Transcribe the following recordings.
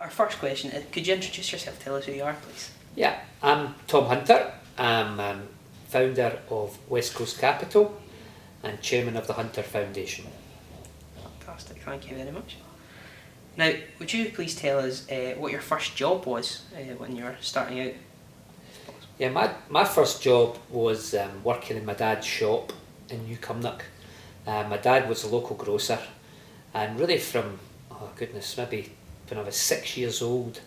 our first question is, could you introduce yourself? Tell us who you are, please. Yeah, I'm Tom Hunter. I'm founder of West Coast Capital and chairman of the Hunter Foundation. Fantastic, thank you very much. Now, would you please tell us what your first job was when you were starting out? Yeah, my first job was working in my dad's shop in New Cumnock. My dad was a local grocer, and really from, oh goodness, maybe when I was 6 years old,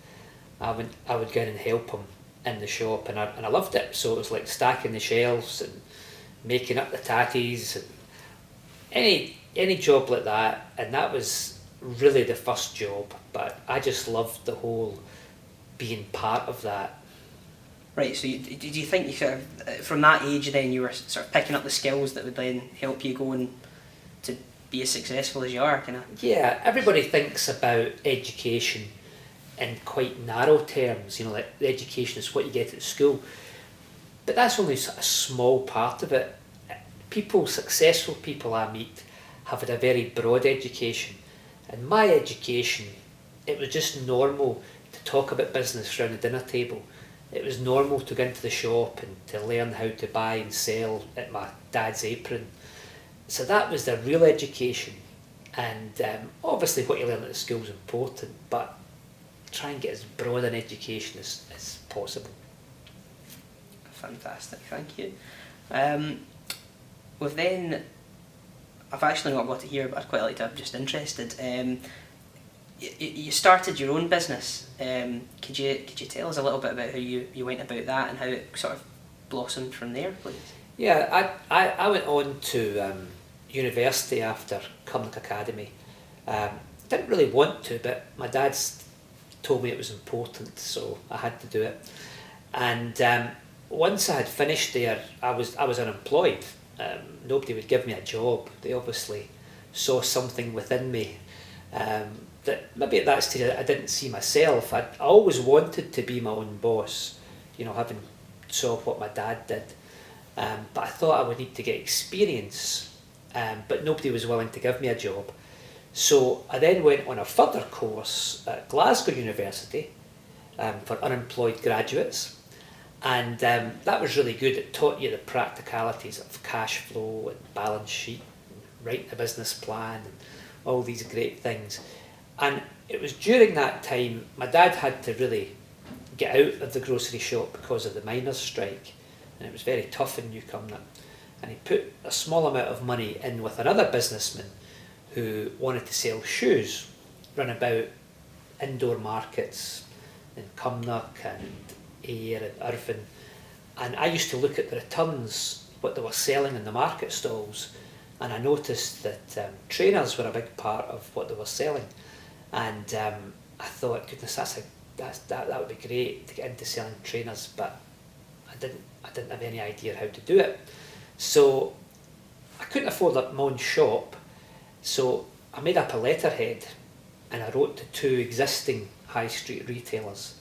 I would go in and help him in the shop, and I loved it. So it was like stacking the shelves and making up the tatties and any job like that, and that was really the first job. But I just loved the whole being part of that. Right, so did you think you sort of, from that age then, you were sort of picking up the skills that would then help you go and to be as successful as you are, kind of? Yeah, everybody thinks about education in quite narrow terms, like the education is what you get at school. But that's only a small part of it. Successful people I meet have had a very broad education. And my education, it was just normal to talk about business around the dinner table. It was normal to go into the shop and to learn how to buy and sell at my dad's apron. So that was the real education. And obviously what you learn at the school is important, but try and get as broad an education as possible. Fantastic, thank you. I've actually not got it here, but I'd quite like to, I'm just interested. You started your own business. Could you tell us a little bit about how you went about that and how it sort of blossomed from there, please? Yeah, I went on to university after Cumnock Academy. Didn't really want to, but my dad's told me it was important, so I had to do it. And once I had finished there, I was unemployed. Nobody would give me a job. They obviously saw something within me that maybe at that stage I didn't see myself. I always wanted to be my own boss, having saw what my dad did. But I thought I would need to get experience, but nobody was willing to give me a job. So I then went on a further course at Glasgow University for unemployed graduates. And that was really good. It taught you the practicalities of cash flow and balance sheet, and writing a business plan and all these great things. And it was during that time my dad had to really get out of the grocery shop because of the miners' strike, and it was very tough in New Cumnock. And he put a small amount of money in with another businessman who wanted to sell shoes, run about indoor markets in Cumnock and Ayr and Irvine, and I used to look at the returns, what they were selling in the market stalls, and I noticed that trainers were a big part of what they were selling, and I thought, goodness, that would be great to get into selling trainers, but I didn't have any idea how to do it. So I couldn't afford my own shop, so I made up a letterhead and I wrote to 2 existing high street retailers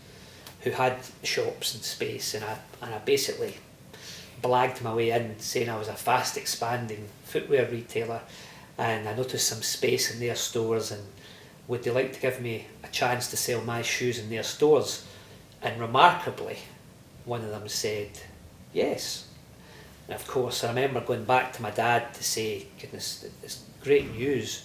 who had shops and space, and I basically blagged my way in saying I was a fast expanding footwear retailer and I noticed some space in their stores and would they like to give me a chance to sell my shoes in their stores. And remarkably, one of them said yes. And of course I remember going back to my dad to say, goodness, it's great news.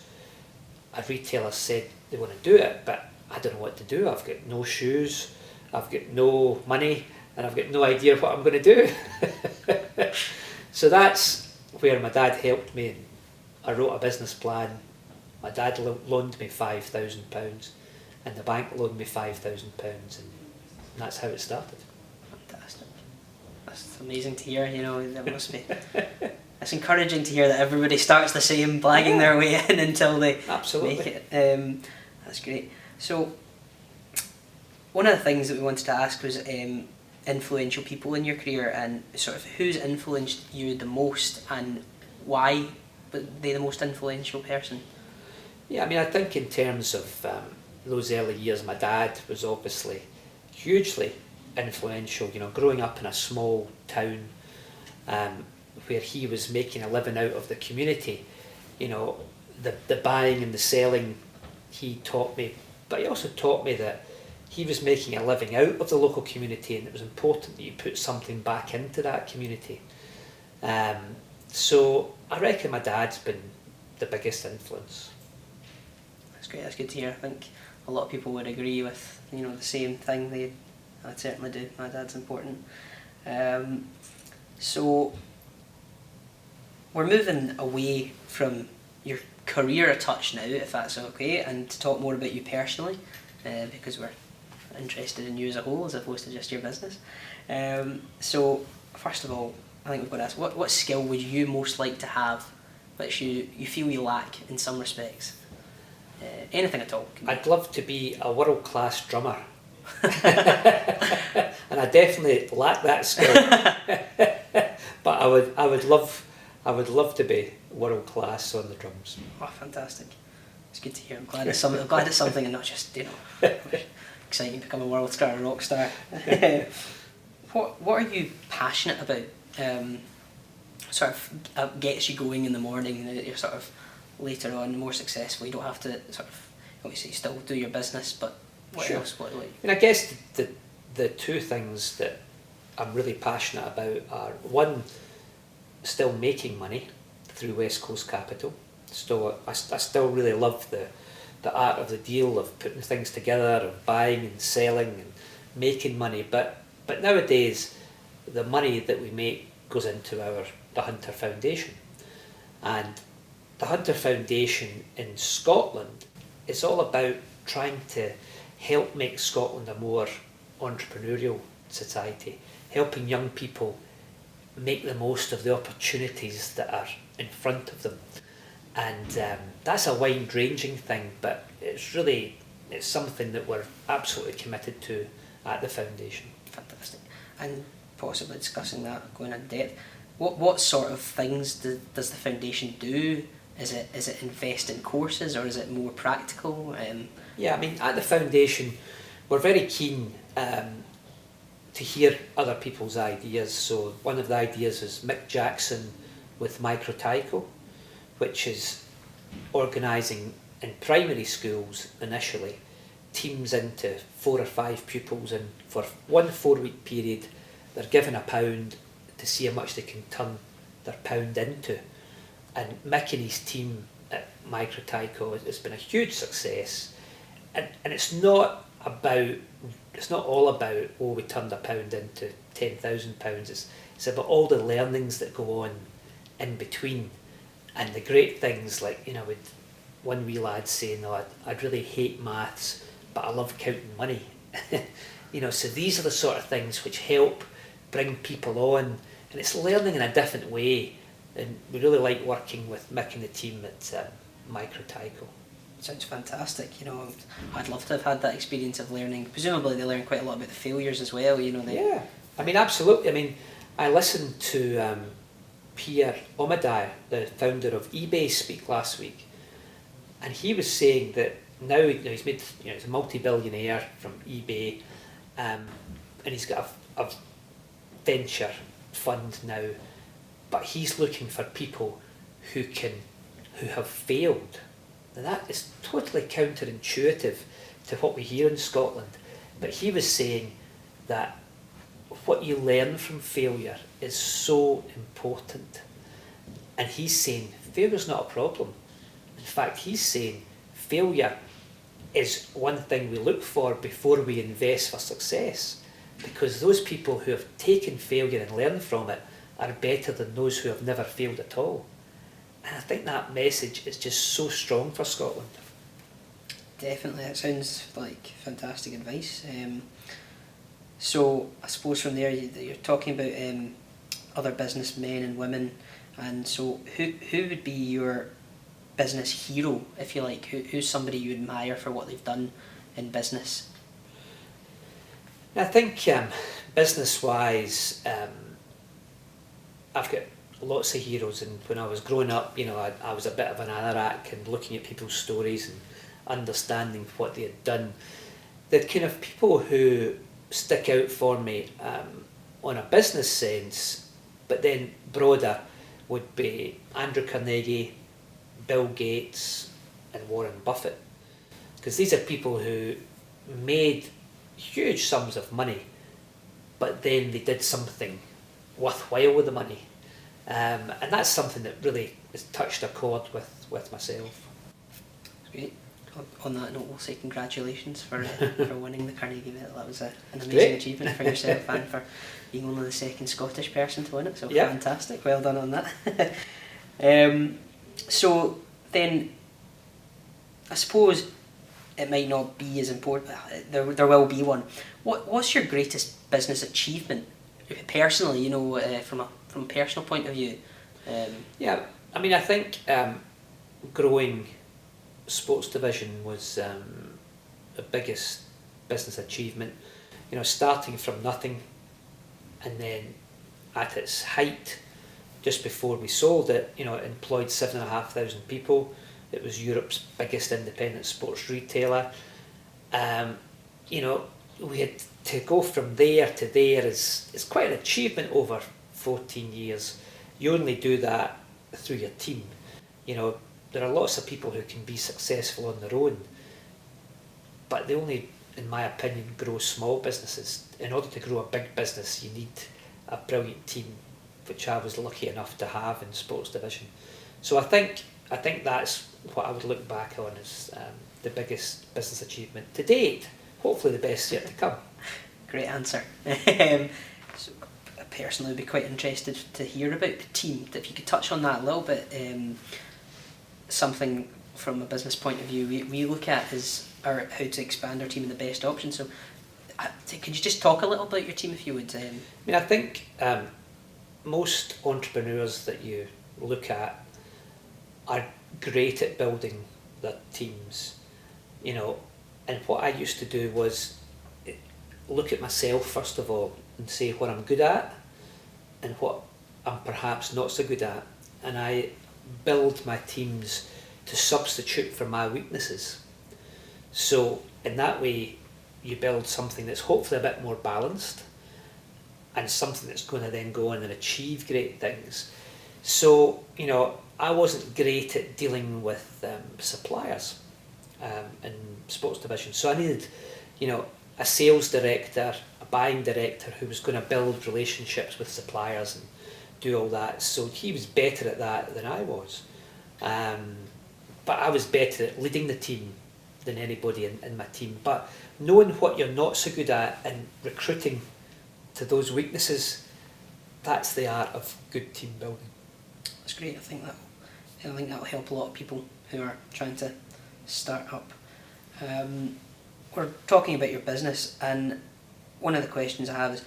A retailer said they want to do it, but I don't know what to do. I've got no shoes, I've got no money, and I've got no idea what I'm going to do. So that's where my dad helped me. I wrote a business plan. My dad loaned me £5,000 and the bank loaned me £5,000, and that's how it started. Fantastic. That's amazing to hear, that must be... It's encouraging to hear that everybody starts the same, blagging their way in until they make it. That's great. So, one of the things that we wanted to ask was influential people in your career, and sort of who's influenced you the most and why were they the most influential person? Yeah, I think in terms of those early years, my dad was obviously hugely influential. Growing up in a small town where he was making a living out of the community, the buying and the selling, he taught me. But he also taught me that he was making a living out of the local community, and it was important that you put something back into that community. So I reckon my dad's been the biggest influence. That's great. That's good to hear. I think a lot of people would agree with the same thing. I certainly do. My dad's important. So we're moving away from your career a touch now, if that's okay, and to talk more about you personally, because we're interested in you as a whole as opposed to just your business. So first of all, I think we've got to ask, what skill would you most like to have which you feel you lack in some respects? Anything at all. I'd love to be a world-class drummer. And I definitely lack that skill. But I would love to be world-class on the drums. Oh, fantastic. It's good to hear. I'm glad it's something and not just, exciting to become a world star, a rock star. What are you passionate about? Sort of gets you going in the morning, and you're sort of later on more successful. You don't have to sort of obviously still do your business, but what Sure. else? What I guess the two things that I'm really passionate about are, one, still making money through West Coast Capital. So I still really love the art of the deal, of putting things together, of buying and selling and making money. But nowadays, the money that we make goes into the Hunter Foundation. And the Hunter Foundation in Scotland is all about trying to help make Scotland a more entrepreneurial society, helping young people make the most of the opportunities that are in front of them. And that's a wide-ranging thing, but it's something that we're absolutely committed to at the foundation. Fantastic. And possibly discussing that, going in depth. What sort of things does the foundation do? Is it invest in courses, or is it more practical? Yeah, I mean, at the foundation, we're very keen to hear other people's ideas. So one of the ideas is Mick Jackson with Microtyco, which is organising in primary schools initially teams into 4 or 5 pupils, and for 1 4-week period they're given £1 to see how much they can turn their pound into. And Mick and his team at Microtyco has been a huge success, and it's not all about, oh, we turned £1 into £10,000. It's about all the learnings that go on in between, and the great things like, with one wee lad saying, "Oh, I'd really hate maths, but I love counting money." So these are the sort of things which help bring people on, and it's learning in a different way. And we really like working with Mick and the team at Microtyco. Sounds fantastic. I'd love to have had that experience of learning. Presumably they learn quite a lot about the failures as well. Yeah, I mean, absolutely. I mean, I listened to Pierre Omidyar, the founder of eBay, speak last week, and he was saying that now he's made, he's a multi-billionaire from eBay, and he's got a venture fund now, but he's looking for people who have failed. Now that is totally counterintuitive to what we hear in Scotland, but he was saying that what you learn from failure is so important, and he's saying failure's not a problem. In fact, he's saying failure is one thing we look for before we invest for success, because those people who have taken failure and learned from it are better than those who have never failed at all. And I think that message is just so strong for Scotland. Definitely, that sounds like fantastic advice. So I suppose from there you're talking about other businessmen and women, and so who would be your business hero, if you like? Who's somebody you admire for what they've done in business? I think business-wise, I've got lots of heroes, and when I was growing up, I was a bit of an anorak and looking at people's stories and understanding what they had done. The kind of people who stick out for me on a business sense, but then broader, would be Andrew Carnegie, Bill Gates and Warren Buffett, because these are people who made huge sums of money, but then they did something worthwhile with the money. And that's something that really has touched a chord with myself. Great. On that note, we'll say congratulations for winning the Carnegie Medal. That was an amazing achievement for yourself and for being only the second Scottish person to win it. So fantastic, well done on that. So then, I suppose it might not be as important. There will be one. What's your greatest business achievement, personally? From a personal point of view. I mean, I think growing sports division was the biggest business achievement. Starting from nothing, and then at its height, just before we sold it, it employed 7,500 people. It was Europe's biggest independent sports retailer. We had to go from there to there is quite an achievement over 14 years. You only do that through your team. There are lots of people who can be successful on their own, but they only, in my opinion, grow small businesses. In order to grow a big business, you need a brilliant team, which I was lucky enough to have in sports division. So I think that's what I would look back on as the biggest business achievement to date. Hopefully the best yet to come. Great answer. So I personally would be quite interested to hear about the team. If you could touch on that a little bit. Something from a business point of view we look at is how to expand our team in the best option. So could you just talk a little about your team, if you would? I think most entrepreneurs that you look at are great at building their teams, and what I used to do was look at myself first of all and say what I'm good at and what I'm perhaps not so good at, and I build my teams to substitute for my weaknesses. So in that way you build something that's hopefully a bit more balanced and something that's going to then go on and achieve great things. So I wasn't great at dealing with suppliers in sports division, so I needed a sales director, a buying director who was going to build relationships with suppliers and do all that. So he was better at that than I was, but I was better at leading the team than anybody in my team. But knowing what you're not so good at and recruiting to those weaknesses, that's the art of good team building. That's great. I think that'll help a lot of people who are trying to start up. We're talking about your business, and one of the questions I have is,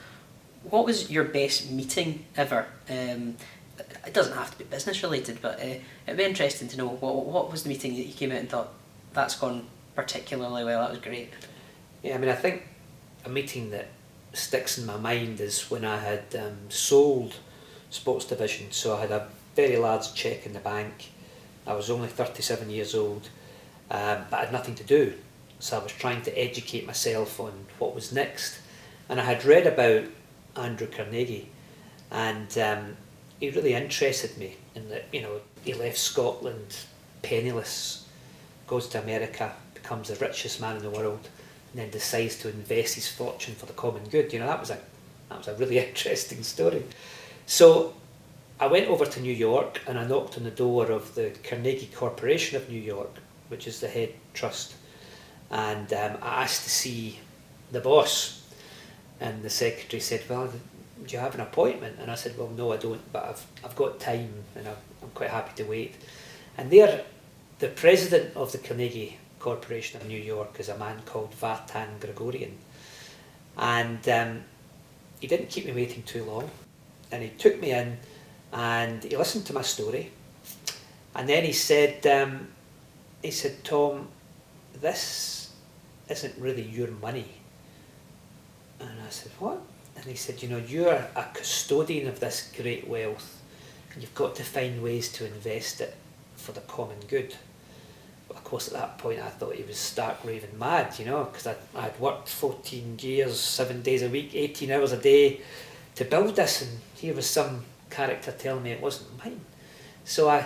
what was your best meeting ever? It doesn't have to be business related, but it'd be interesting to know what was the meeting that you came out and thought, that's gone particularly well, that was great. I think a meeting that sticks in my mind is when I had sold sports division. So I had a very large cheque in the bank. I was only 37 years old, but I had nothing to do. So I was trying to educate myself on what was next. And I had read about Andrew Carnegie, and he really interested me in that. He left Scotland penniless, goes to America, becomes the richest man in the world, and then decides to invest his fortune for the common good. That was a really interesting story. So I went over to New York and I knocked on the door of the Carnegie Corporation of New York, which is the head trust, and I asked to see the boss. And the secretary said, well, do you have an appointment? And I said, well, no, I don't, but I've got time and I'm quite happy to wait. And there, the president of the Carnegie Corporation of New York is a man called Vartan Gregorian. And he didn't keep me waiting too long. And he took me in and he listened to my story. And then he said, Tom, this isn't really your money. And I said, what? And he said, you're a custodian of this great wealth, and you've got to find ways to invest it for the common good. But of course, at that point, I thought he was stark raving mad, because I'd worked 14 years, 7 days a week, 18 hours a day to build this, and here was some character telling me it wasn't mine. So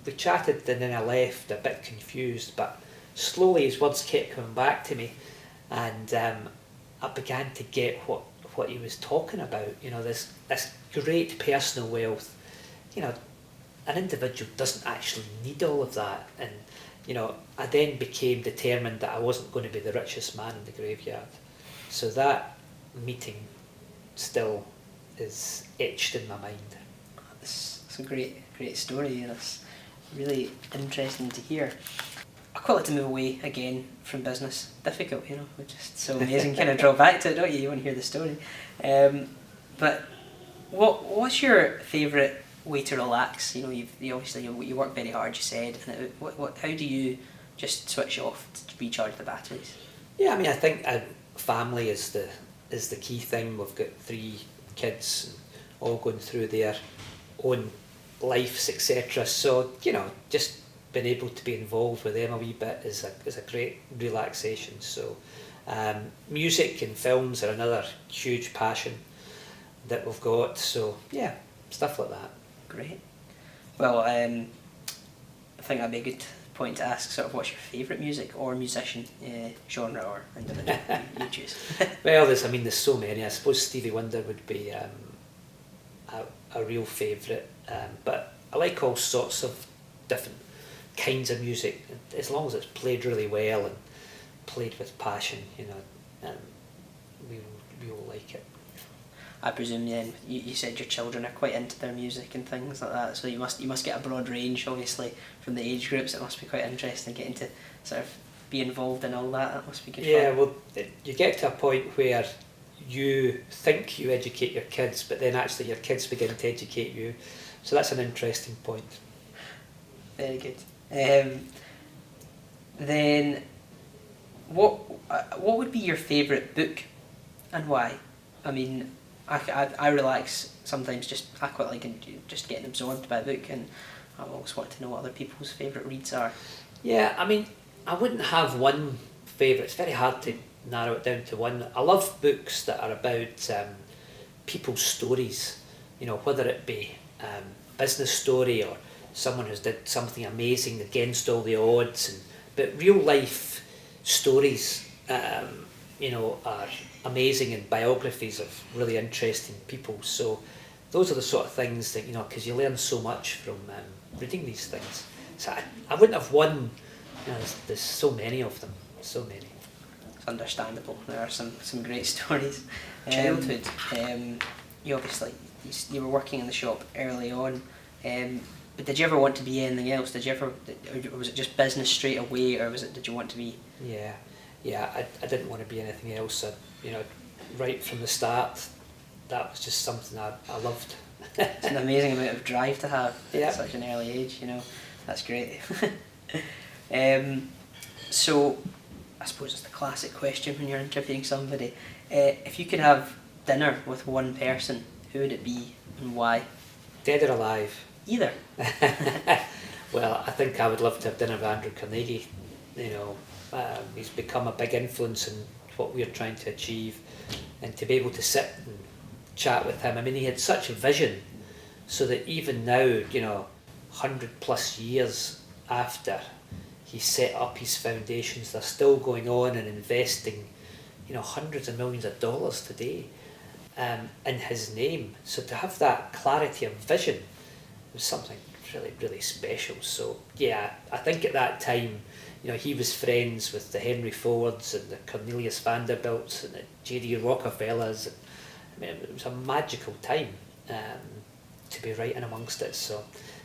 we chatted, and then I left a bit confused, but slowly his words kept coming back to me. and I began to get what he was talking about. You know, this great personal wealth. You know, an individual doesn't actually need all of that, and you know, I then became determined that I wasn't going to be the richest man in the graveyard. So that meeting still is etched in my mind. It's a great story, and it's really interesting to hear. I quite like to move away again from business. Difficult, you know, which is so amazing. Kind of draw back to it, don't you? You want to hear the story. But what's your favourite way to relax? You know, you obviously you work very hard. You said, and how do you just switch off to recharge the batteries? Yeah, I mean, I think family is the key thing. We've got 3 kids, all going through their own lives, etc. So you know, just being able to be involved with them a wee bit is a great relaxation. So music and films are another huge passion that we've got. So yeah, stuff like that. Great. Well, I think that'd be a good point to ask. Sort of, what's your favourite music or musician, genre or individual you choose? Well, there's so many. I suppose Stevie Wonder would be a real favourite, but I like all sorts of different kinds of music, as long as it's played really well and played with passion. You know, we all like it. I presume then you said your children are quite into their music and things like that, so you must get a broad range, obviously, from the age groups. It must be quite interesting getting to sort of be involved in all that. That must be good fun. Yeah, well, you get to a point where you think you educate your kids, but then actually your kids begin to educate you. So that's an interesting point. Very good. Then, what would be your favourite book, and why? I mean, I relax sometimes. I quite like just getting absorbed by a book, and I always want to know what other people's favourite reads are. Yeah, I mean, I wouldn't have one favourite. It's very hard to narrow it down to one. I love books that are about people's stories. You know, whether it be business story or someone who's did something amazing against all the odds, but real life stories, you know, are amazing, and biographies of really interesting people. So those are the sort of things that, you know, because you learn so much from reading these things. So I wouldn't have one. You know, there's so many of them, so many. It's understandable. There are some great stories. Childhood. You obviously you were working in the shop early on. But did you ever want to be anything else? Or was it just business straight away, or did you want to be? Yeah. I didn't want to be anything else. You know, right from the start, that was just something I loved. It's an amazing amount of drive to have at such an early age. You know, that's great. So, I suppose it's the classic question when you're interviewing somebody. If you could have dinner with one person, who would it be and why? Dead or alive? Either. Well, I think I would love to have dinner with Andrew Carnegie. You know, he's become a big influence in what we're trying to achieve, and to be able to sit and chat with him. I mean, he had such a vision, so that even now, you know, 100+ years after he set up his foundations, they're still going on and investing, you know, hundreds of millions of dollars today in his name. So to have that clarity of vision was something really, really special. So yeah, I think at that time, you know, he was friends with the Henry Fords and the Cornelius Vanderbilts and the J.D. Rockefellers. And, I mean, it was a magical time to be right in amongst it. So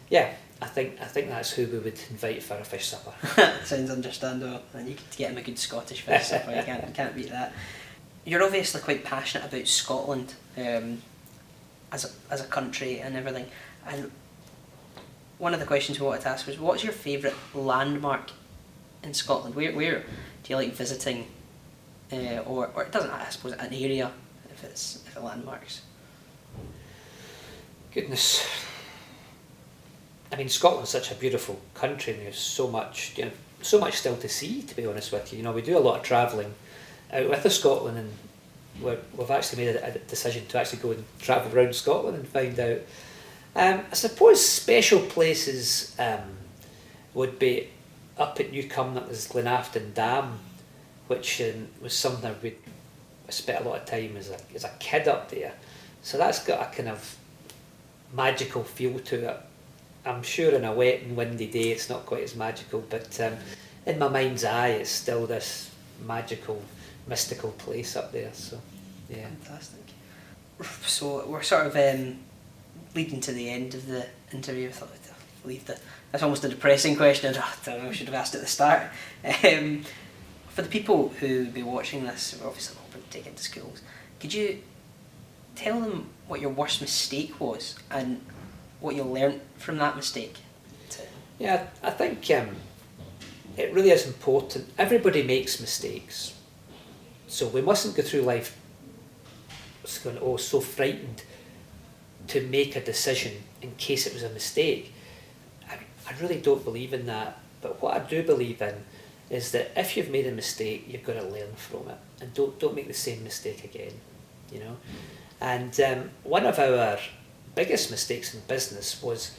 yeah, I think that's who we would invite for a fish supper. Sounds understandable, and you could get him a good Scottish fish supper. You can't beat that. You're obviously quite passionate about Scotland as a country and everything. And one of the questions we wanted to ask was, what's your favourite landmark in Scotland? Where do you like visiting, or it doesn't, I suppose, an area if it landmarks? Goodness. I mean, Scotland's such a beautiful country, and there's so much still to see, to be honest with you. You know, we do a lot of travelling out with Scotland, and we've actually made a decision to actually go and travel around Scotland and find out. I suppose special places would be up at Newcombe. That was Glenafton Dam. which was something I spent a lot of time as a kid up there. So that's got a kind of magical feel to it. I'm sure in a wet and windy day it's not quite as magical, but in my mind's eye it's still this magical, mystical place up there. So, yeah. Fantastic. So we're sort of leading to the end of the interview. I thought I'd leave that's almost a depressing question. I don't know, I should have asked at the start. For the people who be watching this, we're obviously hoping to take it to schools. Could you tell them what your worst mistake was and what you learnt from that mistake? Yeah, I think it really is important. Everybody makes mistakes, so we mustn't go through life going, so frightened to make a decision in case it was a mistake. I really don't believe in that, but what I do believe in is that if you've made a mistake, you've got to learn from it, and don't make the same mistake again, you know. And one of our biggest mistakes in business was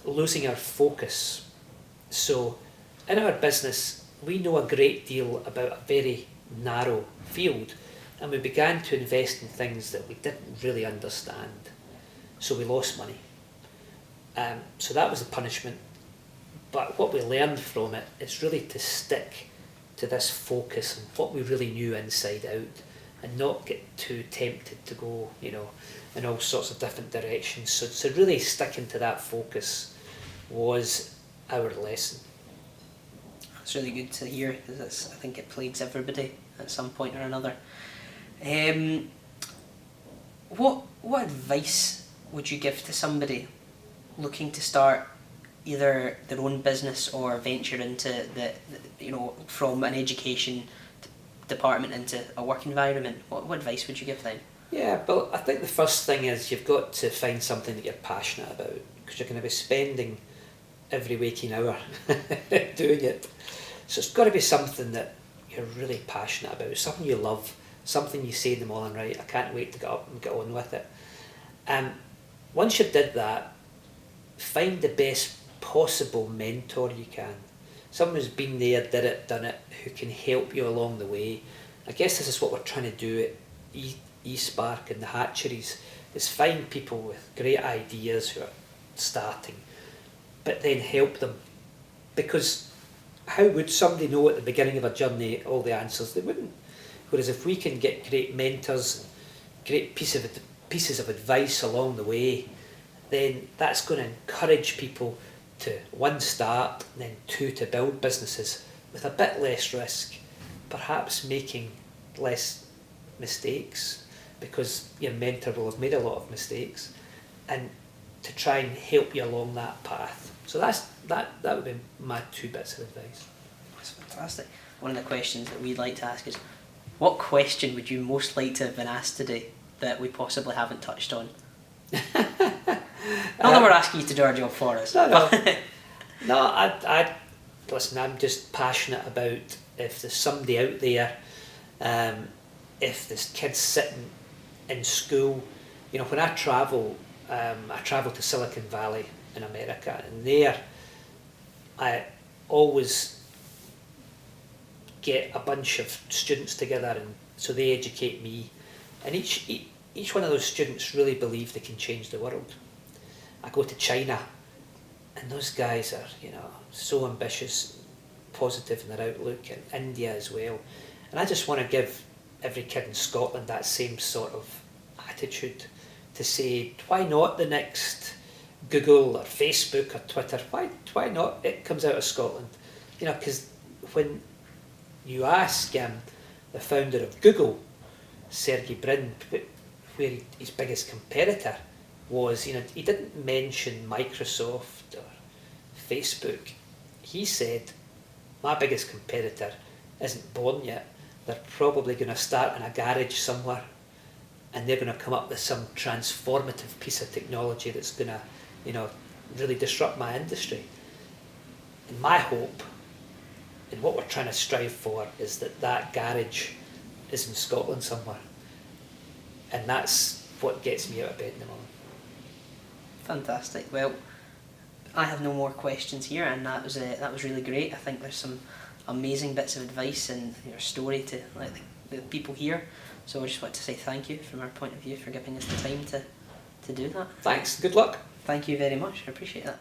losing our focus. So in our business, we know a great deal about a very narrow field, and we began to invest in things that we didn't really understand. So we lost money. So that was a punishment. But what we learned from it is really to stick to this focus on what we really knew inside out, and not get too tempted to go, you know, in all sorts of different directions. So really sticking to that focus was our lesson. That's really good to hear, because I think it plagues everybody at some point or another. What advice would you give to somebody looking to start either their own business or venture into the from an education department into a work environment? What advice would you give them? Yeah, well, I think the first thing is you've got to find something that you're passionate about, because you're going to be spending every waking hour doing it. So it's got to be something that you're really passionate about, something you love, something you say in the morning, right, I can't wait to get up and get on with it. Once you've did that, find the best possible mentor you can. Someone who's been there, did it, done it, who can help you along the way. I guess this is what we're trying to do at eSpark and the hatcheries, is find people with great ideas who are starting, but then help them. Because how would somebody know at the beginning of a journey all the answers? They wouldn't. Whereas if we can get great mentors, great pieces of advice along the way, then that's going to encourage people to, one, start, and then two, to build businesses with a bit less risk, perhaps making less mistakes, because your mentor will have made a lot of mistakes, and to try and help you along that path. So that would be my 2 bits of advice. That's fantastic. One of the questions that we'd like to ask is, what question would you most like to have been asked today that we possibly haven't touched on? Not that we're asking you to do our job for us. No, I listen, I'm just passionate about, if there's somebody out there, if there's kids sitting in school, you know, when I travel to Silicon Valley in America, and there I always get a bunch of students together, and so they educate me, and each one of those students really believe they can change the world. I go to China, and those guys are, you know, so ambitious, positive in their outlook, and India as well. And I just want to give every kid in Scotland that same sort of attitude, to say, why not the next Google or Facebook or Twitter? Why not? It comes out of Scotland. You know, because when you ask the founder of Google, Sergey Brin, where his biggest competitor was, you know, he didn't mention Microsoft or Facebook. He said, my biggest competitor isn't born yet. They're probably going to start in a garage somewhere, and they're going to come up with some transformative piece of technology that's going to, you know, really disrupt my industry. And my hope, and what we're trying to strive for, is that garage is in Scotland somewhere. And that's what gets me out of bed in the morning. Fantastic. Well, I have no more questions here, and that was really great. I think there's amazing bits of advice and your story to like the people here. So I just want to say thank you from our point of view for giving us the time to do that. Thanks. Good luck. Thank you very much. I appreciate that.